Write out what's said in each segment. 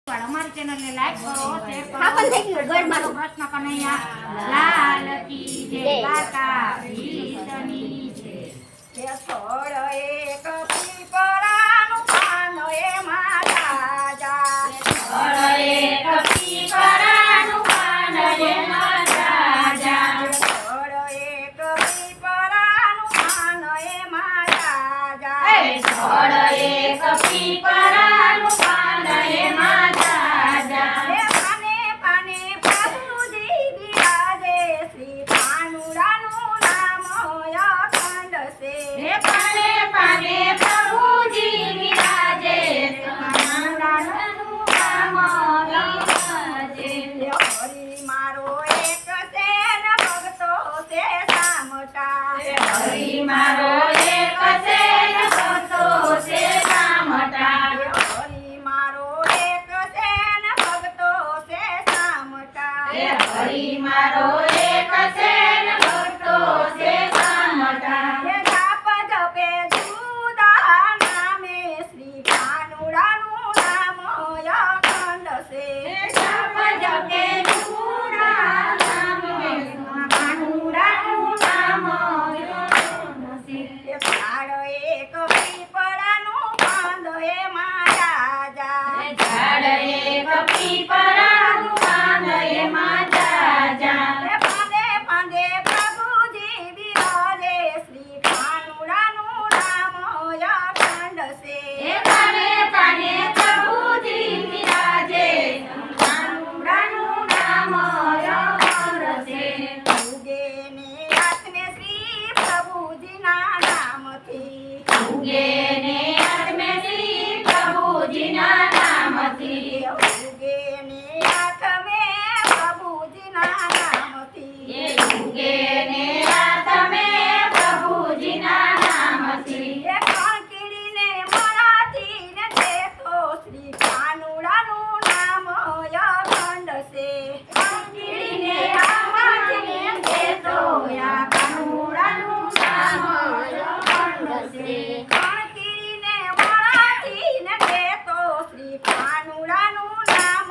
हमारी चैनल ने लाइक करो शेयर करो प्रश्न कन्हैया लाल की जय द्वारकाधीशनी जय થોડ એક પીપળાનું પાન એમાં તાજા થોડ એક પીપળાનું પાન એમાં તાજા થોડ એક પીપળાનું પાન એમાં તાજા થોડ એક પીપળાનું પાન એમાં પાને પાને પ્રભુજી બિરાજે શ્રી કાનુડાનું નામ અખંડ છે પાને પાને પ્રભુજી વિરાજે કાનુડાનું નામ વિરાજે હરી મારો એક છે ને ભક્તો છે સામટા હરી મારો એક છે ને ભક્તો છે સામટા હરી મારો એક છે ને ભક્તો છે સામટા હરી મારો એક છે ને ભક્તો છે સામટા જાપ જપે જુદા નામે શ્રી કાનુડાનું નામ અખંડ છે જાપ જપે જુદા નામે કાનુડાનું નામ છે ઝાડ એક પીપળાનું પાંદ એમાં તાજા ઝાડ એક પીપળાનું પાન એમાં તાજા પાંદે પાંદે પ્રભુજી બિરાજે શ્રી કાનુડાનું નામ અખંડ છે પાને પાને પ્રભુજી વિરાજે કાનુડાનું નામ અખંડ છે ઉગે ને આત્મે શ્રી પ્રભુજીના નામથી ઉગે ને આત્મે શ્રી પ્રભુજીના નામથી ઉગે ને આત્મે પ્રભુજીના નામથી ઉગે ને આત્મે પ્રભુજીના નામથી એ કાંકીડીને મરાઠી ને દેખો શ્રી કાનુડાનું નામ અખંડ છે કાંકીડીને આમાંથીને દેતો યા કાનુડાનું નામ અખંડ છે કાંકીડીને મરાઠી ને દેખો શ્રી કાનુડાનું નામ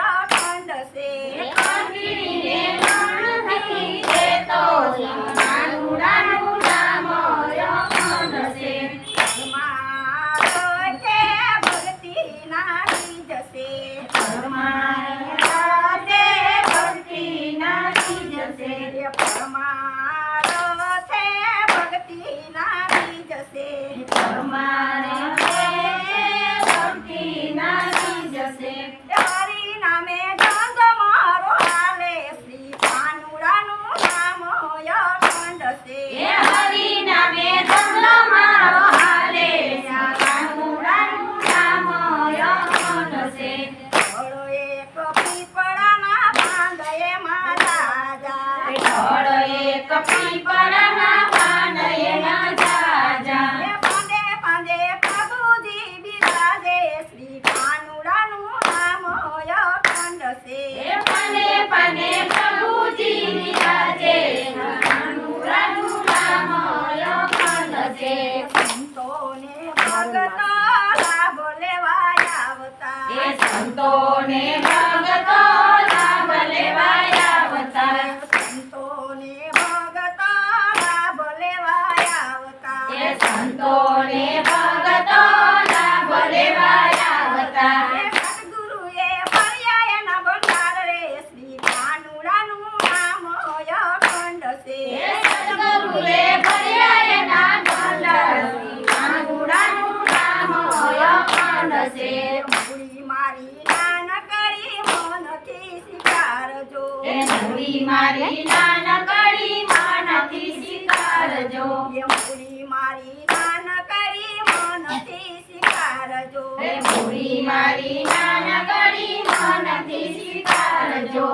અખંડ છે કાંકીડીને આમાંથી દેતો યા કાનુડાનું નામ અખંડ છે મારો છે ભક્તિના બીજ છે પરમાનંદે ભક્તિ નાખી જશે એ પરમારો છે ભક્તિના બીજ છે પરમાનંદે ભક્તિ નાખી જશે હરી નામે ગંગ મારો હાલે શ્રી કાનુડાનું નામ અખંડ છે હે હરિ નામે ધંધો મારો હાલે આ કાનુડાનું નામ અખંડ છે થોડો એક પીપળાના પાંદ એમાં તાજા ઢોળ એક પીપળાના પાન એમાં જાજા એ પાંદે પાંદે પ્રભુજી બિરાજે શ્રી કાનુડાનું નામ અખંડ છે પાને પાને પ્રભુજી વિરાજે કાનુડાનું નામ અખંડ છે સંતોને ભગતો લાભ લેવા આવતા એ સંતોને ભગતો લાભ લેવાય આવતા સંતોને ભગતો લાભ લેવા આવતા એ સંતોને ભગતો લાભ લેવાય આવતા સદગુરુએ પર્યાયના ભંડાર રે શ્રી કાનુડાનું નામ અખંડ છે એ સદગુરુએ પર્યાયના ભંડાર કાનુડાનું નામ અખંડ છે મૂડી મારી નાનકડી મનથી સ્વીકારજો એ મૂડી મારી નાનકડી માનથી સ્વીકારજો એ મૂડી મારી નાનકડી મનથી સ્વીકારજો એ મૂડી મારી નાનકડી માનથી સ્વીકારજો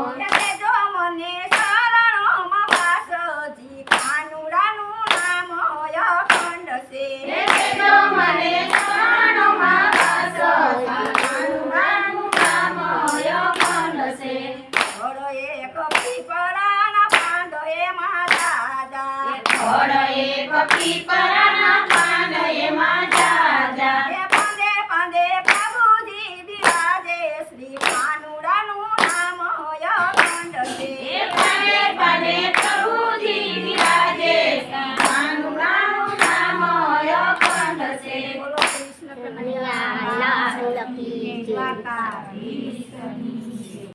જો મને શરણોમાં વાસજી કાનુડાનું નામ અખંડ છે એ જો મને શરણોમાં વાસ કાનુડાનું નામ અખંડ છે થોડો એક પીપળાના પાંદ એમાં તાજા થોડ એક પીપળાના પાન એમાં જાજા એ પાંદે પાંદે પ્રભુજી બિરાજે શ્રી શ્રી કાનુડાનું નામ અખંડ છે પાને પાને પ્રભુજી બિરાજે કાનુડાનું નામ અખંડ છે બોલો કૃષ્ણ કનૈયા લાલ કી જય. દ્વારકાધીશ.